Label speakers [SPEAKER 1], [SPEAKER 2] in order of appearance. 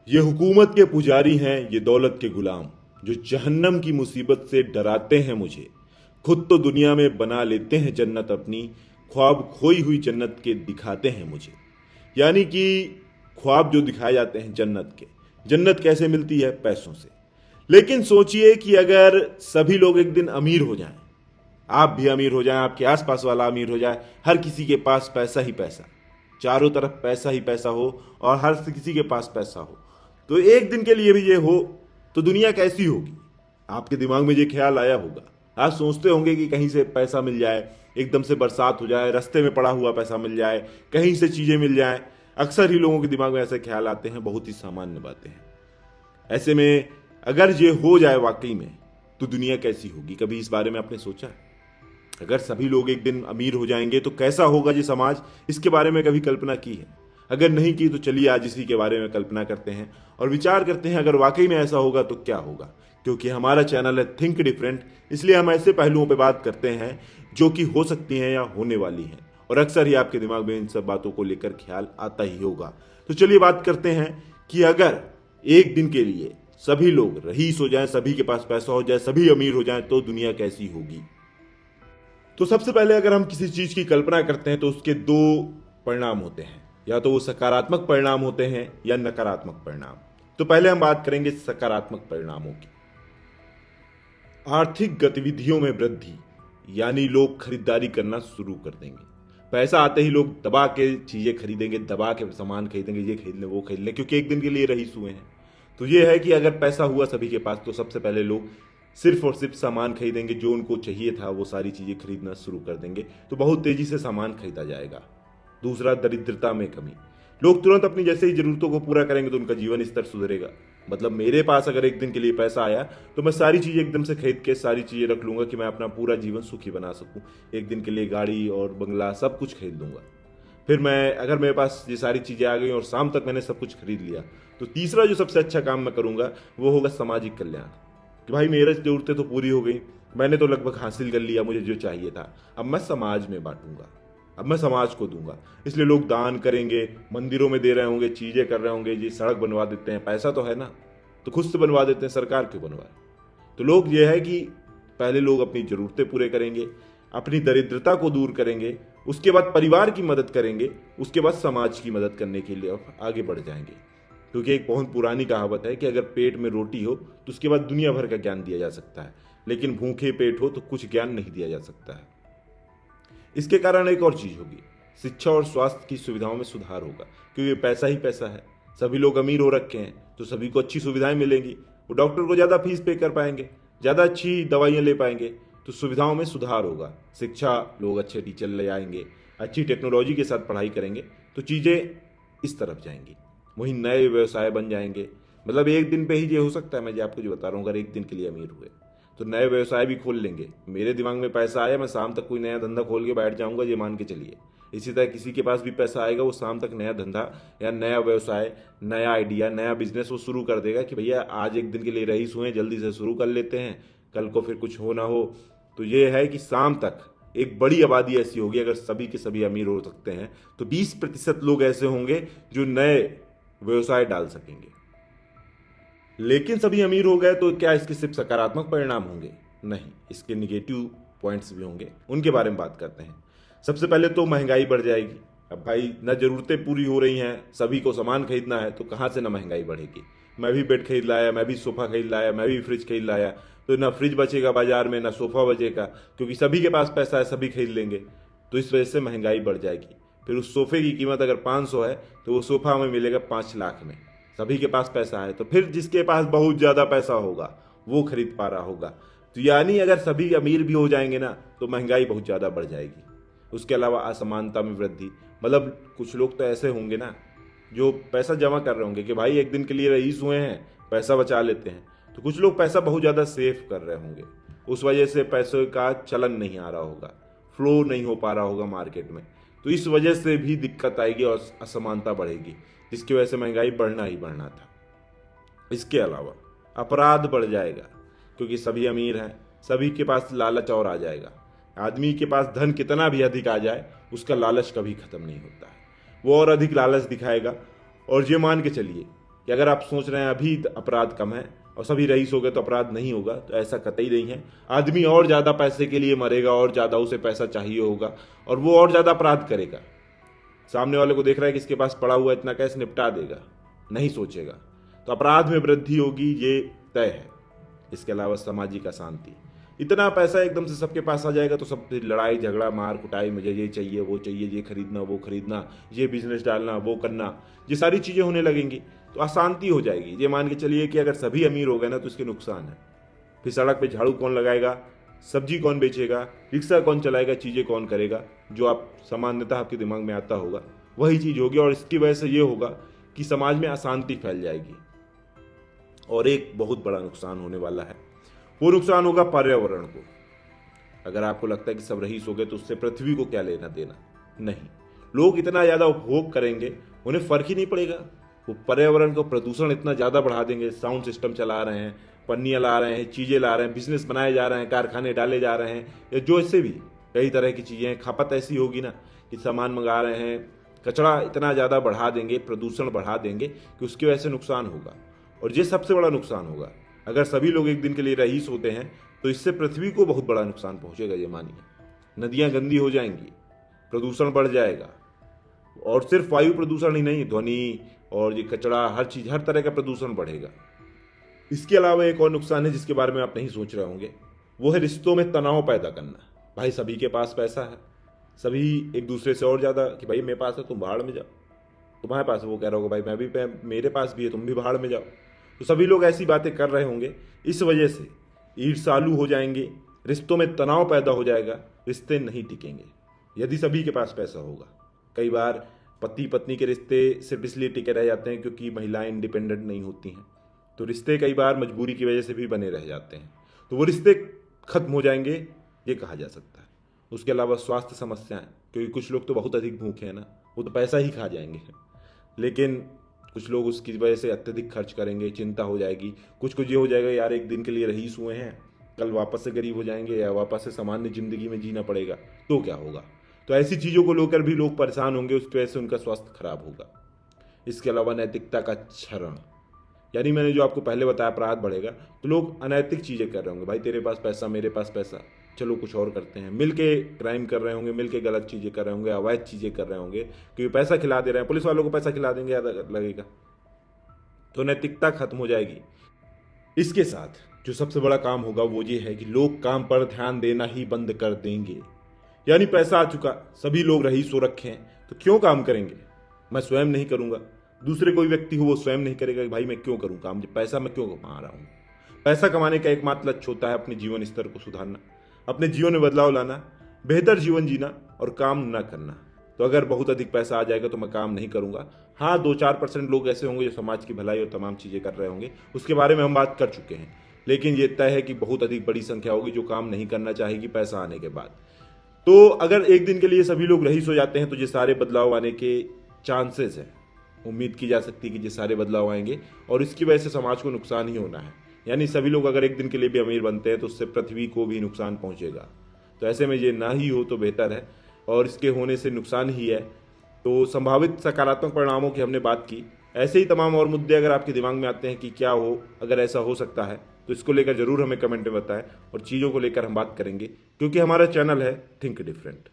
[SPEAKER 1] ये हुकूमत के पुजारी हैं, ये दौलत के गुलाम, जो जहन्नम की मुसीबत से डराते हैं मुझे। खुद तो दुनिया में बना लेते हैं जन्नत अपनी, ख्वाब खोई हुई जन्नत के दिखाते हैं मुझे। यानी कि ख्वाब जो दिखाए जाते हैं जन्नत के, जन्नत कैसे मिलती है? पैसों से। लेकिन सोचिए कि अगर सभी लोग एक दिन अमीर हो जाएं, आप भी अमीर हो जाएं, आपके आसपास वाला अमीर हो जाए, हर किसी के पास पैसा ही पैसा, चारों तरफ पैसा ही पैसा हो और हर किसी के पास पैसा हो, तो एक दिन के लिए भी ये हो तो दुनिया कैसी होगी? आपके दिमाग में ये ख्याल आया होगा। आप सोचते होंगे कि कहीं से पैसा मिल जाए, एकदम से बरसात हो जाए, रास्ते में पड़ा हुआ पैसा मिल जाए, कहीं से चीजें मिल जाए। अक्सर ही लोगों के दिमाग में ऐसे ख्याल आते हैं, बहुत ही सामान्य बातें हैं। ऐसे में अगर ये हो जाए वाकई में, तो दुनिया कैसी होगी? कभी इस बारे में आपने सोचा? अगर सभी लोग एक दिन अमीर हो जाएंगे तो कैसा होगा ये समाज? इसके बारे में कभी कल्पना की है? अगर नहीं की तो चलिए आज इसी के बारे में कल्पना करते हैं और विचार करते हैं अगर वाकई में ऐसा होगा तो क्या होगा। क्योंकि हमारा चैनल है थिंक डिफरेंट, इसलिए हम ऐसे पहलुओं पर बात करते हैं जो कि हो सकती हैं या होने वाली हैं, और अक्सर ही आपके दिमाग में इन सब बातों को लेकर ख्याल आता ही होगा। तो चलिए बात करते हैं कि अगर एक दिन के लिए सभी लोग रईस हो जाएं, सभी के पास पैसा हो जाए, सभी अमीर हो जाएं, तो दुनिया कैसी होगी। तो सबसे पहले अगर हम किसी चीज की कल्पना करते हैं तो उसके दो परिणाम होते हैं, या तो वो सकारात्मक परिणाम होते हैं या नकारात्मक परिणाम। तो पहले हम बात करेंगे सकारात्मक परिणामों की। आर्थिक गतिविधियों में वृद्धि, यानी लोग खरीदारी करना शुरू कर देंगे। पैसा आते ही लोग दबा के चीजें खरीदेंगे, दबा के सामान खरीदेंगे, ये खरीद लें वो खरीद लें, क्योंकि एक दिन के लिए रईस हुए हैं। तो ये है कि अगर पैसा हुआ सभी के पास तो सबसे पहले लोग सिर्फ और सिर्फ सामान खरीदेंगे, जो उनको चाहिए था वो सारी चीजें खरीदना शुरू कर देंगे, तो बहुत तेजी से सामान खरीदा जाएगा। दूसरा, दरिद्रता में कमी। लोग तुरंत अपनी जैसे ही जरूरतों को पूरा करेंगे तो उनका जीवन स्तर सुधरेगा। मतलब मेरे पास अगर एक दिन के लिए पैसा आया तो मैं सारी चीजें एकदम से खरीद के सारी चीजें रख लूंगा कि मैं अपना पूरा जीवन सुखी बना सकूं। एक दिन के लिए गाड़ी और बंगला सब कुछ खरीद लूंगा। फिर मैं अगर मेरे पास ये सारी चीजें आ गई और शाम तक मैंने सब कुछ खरीद लिया, तो तीसरा जो सबसे अच्छा काम मैं करूंगा वो होगा सामाजिक कल्याण। कि भाई मेरी जरूरतें तो पूरी हो गई, मैंने तो लगभग हासिल कर लिया मुझे जो चाहिए था, अब मैं समाज में बांटूंगा, अब मैं समाज को दूंगा। इसलिए लोग दान करेंगे, मंदिरों में दे रहे होंगे, चीजें कर रहे होंगे, ये सड़क बनवा देते हैं, पैसा तो है ना, तो खुद से बनवा देते हैं, सरकार क्यों बनवाए। तो लोग ये है कि पहले लोग अपनी जरूरतें पूरे करेंगे, अपनी दरिद्रता को दूर करेंगे, उसके बाद परिवार की मदद करेंगे, उसके बाद समाज की मदद करने के लिए आगे बढ़ जाएंगे। क्योंकि एक बहुत पुरानी कहावत है कि अगर पेट में रोटी हो तो उसके बाद दुनिया भर का ज्ञान दिया जा सकता है, लेकिन भूखे पेट हो तो कुछ ज्ञान नहीं दिया जा सकता है। इसके कारण एक और चीज होगी, शिक्षा और स्वास्थ्य की सुविधाओं में सुधार होगा। क्योंकि पैसा ही पैसा है, सभी लोग अमीर हो रखे हैं तो सभी को अच्छी सुविधाएं मिलेंगी, वो डॉक्टर को ज्यादा फीस पे कर पाएंगे, ज्यादा अच्छी दवाइयां ले पाएंगे, तो सुविधाओं में सुधार होगा। शिक्षा, लोग अच्छे टीचर ले आएंगे, अच्छी टेक्नोलॉजी के साथ पढ़ाई करेंगे, तो चीजें इस तरफ जाएंगी। वहीं नए व्यवसाय बन जाएंगे। मतलब एक दिन पे ही ये हो सकता है, मैं जो आपको जो बता रहा हूँ, अगर एक दिन के लिए अमीर हुए तो नए व्यवसाय भी खोल लेंगे। मेरे दिमाग में पैसा आया, मैं शाम तक कोई नया धंधा खोल के बैठ जाऊंगा, ये मान के चलिए। इसी तरह किसी के पास भी पैसा आएगा, वो शाम तक नया धंधा या नया व्यवसाय, नया आइडिया, नया बिजनेस वो शुरू कर देगा कि भैया आज एक दिन के लिए रईस हुए, जल्दी से शुरू कर लेते हैं, कल को फिर कुछ हो ना हो। तो ये है कि शाम तक एक बड़ी आबादी ऐसी होगी, अगर सभी के सभी अमीर हो सकते हैं तो 20% लोग ऐसे होंगे जो नए व्यवसाय डाल सकेंगे। लेकिन सभी अमीर हो गए तो क्या इसके सिर्फ सकारात्मक परिणाम होंगे? नहीं, इसके निगेटिव पॉइंट्स भी होंगे, उनके बारे में बात करते हैं। सबसे पहले तो महंगाई बढ़ जाएगी। अब भाई न जरूरतें पूरी हो रही हैं, सभी को सामान खरीदना है, तो कहाँ से ना महंगाई बढ़ेगी। मैं भी बेड खरीद लाया, मैं भी सोफा खरीद लाया, मैं भी फ्रिज खरीद लाया, तो ना फ्रिज बचेगा बाजार में, ना सोफा बचेगा, क्योंकि सभी के पास पैसा है, सभी खरीद लेंगे। तो इस वजह से महंगाई बढ़ जाएगी। फिर उस सोफे की कीमत अगर 500 है तो वो सोफा हमें मिलेगा 5 लाख में। सभी के पास पैसा है, तो फिर जिसके पास बहुत ज्यादा पैसा होगा वो खरीद पा रहा होगा। तो यानी अगर सभी अमीर भी हो जाएंगे ना तो महंगाई बहुत ज्यादा बढ़ जाएगी। उसके अलावा असमानता में वृद्धि। मतलब कुछ लोग तो ऐसे होंगे ना जो पैसा जमा कर रहे होंगे कि भाई एक दिन के लिए रईस हुए हैं, पैसा बचा लेते हैं, तो कुछ लोग पैसा बहुत ज्यादा सेव कर रहे होंगे। उस वजह से पैसों का चलन नहीं आ रहा होगा, फ्लो नहीं हो पा रहा होगा मार्केट में, तो इस वजह से भी दिक्कत आएगी और असमानता बढ़ेगी, जिसकी वजह से महंगाई बढ़ना ही बढ़ना था। इसके अलावा अपराध बढ़ जाएगा, क्योंकि सभी अमीर हैं, सभी के पास लालच और आ जाएगा। आदमी के पास धन कितना भी अधिक आ जाए, उसका लालच कभी खत्म नहीं होता है, वो और अधिक लालच दिखाएगा। और ये मान के चलिए कि अगर आप सोच रहे हैं अभी अपराध कम है और सभी रईस हो गए तो अपराध नहीं होगा, तो ऐसा कतई नहीं है। आदमी और ज़्यादा पैसे के लिए मरेगा, और ज़्यादा उसे पैसा चाहिए होगा और वो और ज़्यादा अपराध करेगा। सामने वाले को देख रहा है कि इसके पास पड़ा हुआ इतना कैश निपटा देगा, नहीं सोचेगा, तो अपराध में वृद्धि होगी, ये तय है। इसके अलावा सामाजिक अशांति, इतना पैसा एकदम से सबके पास आ जाएगा तो सब फिर लड़ाई झगड़ा मार कुटाई, मुझे ये चाहिए वो चाहिए, ये खरीदना वो खरीदना, ये बिजनेस डालना वो करना, ये सारी चीज़ें होने लगेंगी तो अशांति हो जाएगी। ये मान के चलिए कि अगर सभी अमीर हो गए ना तो इसके नुकसान है। फिर सड़क पे झाड़ू कौन लगाएगा, सब्जी कौन बेचेगा, रिक्शा कौन चलाएगा, चीज़ें कौन करेगा, जो आप सामान्यतः आपके दिमाग में आता होगा वही चीज़ होगी। और इसकी वजह से ये होगा कि समाज में अशांति फैल जाएगी। और एक बहुत बड़ा नुकसान होने वाला है, वो नुकसान होगा पर्यावरण को। अगर आपको लगता है कि सब रईस हो गए तो उससे पृथ्वी को क्या लेना देना, नहीं। लोग इतना ज़्यादा उपभोग करेंगे उन्हें फर्क ही नहीं पड़ेगा। वो पर्यावरण को प्रदूषण इतना ज़्यादा बढ़ा देंगे, साउंड सिस्टम चला रहे हैं, पन्नियाँ ला रहे हैं, चीज़ें ला रहे हैं, बिजनेस बनाए जा रहे हैं, कारखाने डाले जा रहे हैं, या जो इससे भी कई तरह की चीज़ें हैं। खपत ऐसी होगी ना कि सामान मंगा रहे हैं, कचरा इतना ज़्यादा बढ़ा देंगे, प्रदूषण बढ़ा देंगे कि उसकी वजह से नुकसान होगा। और ये सबसे बड़ा नुकसान होगा। अगर सभी लोग एक दिन के लिए रईस होते हैं तो इससे पृथ्वी को बहुत बड़ा नुकसान पहुंचेगा। ये मानिए, नदियां गंदी हो जाएंगी, प्रदूषण बढ़ जाएगा, और सिर्फ वायु प्रदूषण ही नहीं, ध्वनि और ये कचरा, हर चीज, हर तरह का प्रदूषण बढ़ेगा। इसके अलावा एक और नुकसान है जिसके बारे में आप नहीं सोच रहे होंगे, वो है रिश्तों में तनाव पैदा करना। भाई सभी के पास पैसा है, सभी एक दूसरे से और ज्यादा कि भाई मेरे पास है तुम भाड़ में जाओ, तुम्हारे पास है वो कह रहा होगा भाई मेरे पास भी है तुम भी भाड़ में जाओ। तो सभी लोग ऐसी बातें कर रहे होंगे, इस वजह से ईर्ष्यालु हो जाएंगे, रिश्तों में तनाव पैदा हो जाएगा, रिश्ते नहीं टिकेंगे यदि सभी के पास पैसा होगा। कई बार पति पत्नी के रिश्ते सिर्फ इसलिए टिके रह जाते हैं क्योंकि महिलाएं इंडिपेंडेंट नहीं होती हैं, तो रिश्ते कई बार मजबूरी की वजह से भी बने रह जाते हैं, तो वो रिश्ते खत्म हो जाएंगे, ये कहा जा सकता है। उसके अलावा स्वास्थ्य समस्याएं, क्योंकि कुछ लोग तो बहुत अधिक भूखे हैं ना, वो तो पैसा ही खा जाएंगे, लेकिन कुछ लोग उसकी वजह से अत्यधिक खर्च करेंगे, चिंता हो जाएगी। कुछ ये हो जाएगा यार एक दिन के लिए रईस हुए हैं, कल वापस से गरीब हो जाएंगे या वापस से सामान्य जिंदगी में जीना पड़ेगा तो क्या होगा। तो ऐसी चीज़ों को लेकर भी लोग परेशान होंगे, उसकी वजह से उनका स्वास्थ्य खराब होगा। इसके अलावा नैतिकता का क्षरण, यानी मैंने जो आपको पहले बताया अपराध बढ़ेगा, तो लोग अनैतिक चीज़ें कर रहे होंगे। भाई तेरे पास पैसा मेरे पास पैसा, चलो कुछ और करते हैं, मिलके क्राइम कर रहे होंगे, मिलके गलत चीज़ें कर रहे होंगे, अवैध चीज़ें कर रहे होंगे, क्योंकि पैसा खिला दे रहे हैं, पुलिस वालों को पैसा खिला देंगे, याद लगेगा, तो नैतिकता खत्म हो जाएगी। इसके साथ जो सबसे बड़ा काम होगा वो ये है कि लोग काम पर ध्यान देना ही बंद कर देंगे। यानी पैसा आ चुका, सभी लोग रईस हो रखे हैं, तो क्यों काम करेंगे, मैं स्वयं नहीं करूंगा, दूसरे कोई व्यक्ति हो वो स्वयं नहीं करेगा कि भाई मैं क्यों करूं काम, जब पैसा मैं क्यों कमा रहा हूं। पैसा कमाने का एकमात्र लक्ष्य होता है अपने जीवन स्तर को सुधारना, अपने जीवन में बदलाव लाना, बेहतर जीवन जीना और काम न करना। तो अगर बहुत अधिक पैसा आ जाएगा तो मैं काम नहीं करूंगा। हाँ, 2-4% लोग ऐसे होंगे जो समाज की भलाई और तमाम चीज़ें कर रहे होंगे, उसके बारे में हम बात कर चुके हैं, लेकिन ये तय है कि बहुत अधिक बड़ी संख्या होगी जो काम नहीं करना चाहेगी पैसा आने के बाद। तो अगर एक दिन के लिए सभी लोग रईस हो जाते हैं तो ये सारे बदलाव आने के चांसेस हैं, उम्मीद की जा सकती है कि ये सारे बदलाव आएंगे और इसकी वजह से समाज को नुकसान ही होना है। यानी सभी लोग अगर एक दिन के लिए भी अमीर बनते हैं तो उससे पृथ्वी को भी नुकसान पहुंचेगा। तो ऐसे में ये ना ही हो तो बेहतर है, और इसके होने से नुकसान ही है। तो संभावित सकारात्मक परिणामों की हमने बात की। ऐसे ही तमाम और मुद्दे अगर आपके दिमाग में आते हैं कि क्या हो अगर ऐसा हो सकता है, तो इसको लेकर जरूर हमें कमेंट में बताएं और चीज़ों को लेकर हम बात करेंगे, क्योंकि हमारा चैनल है थिंक डिफरेंट।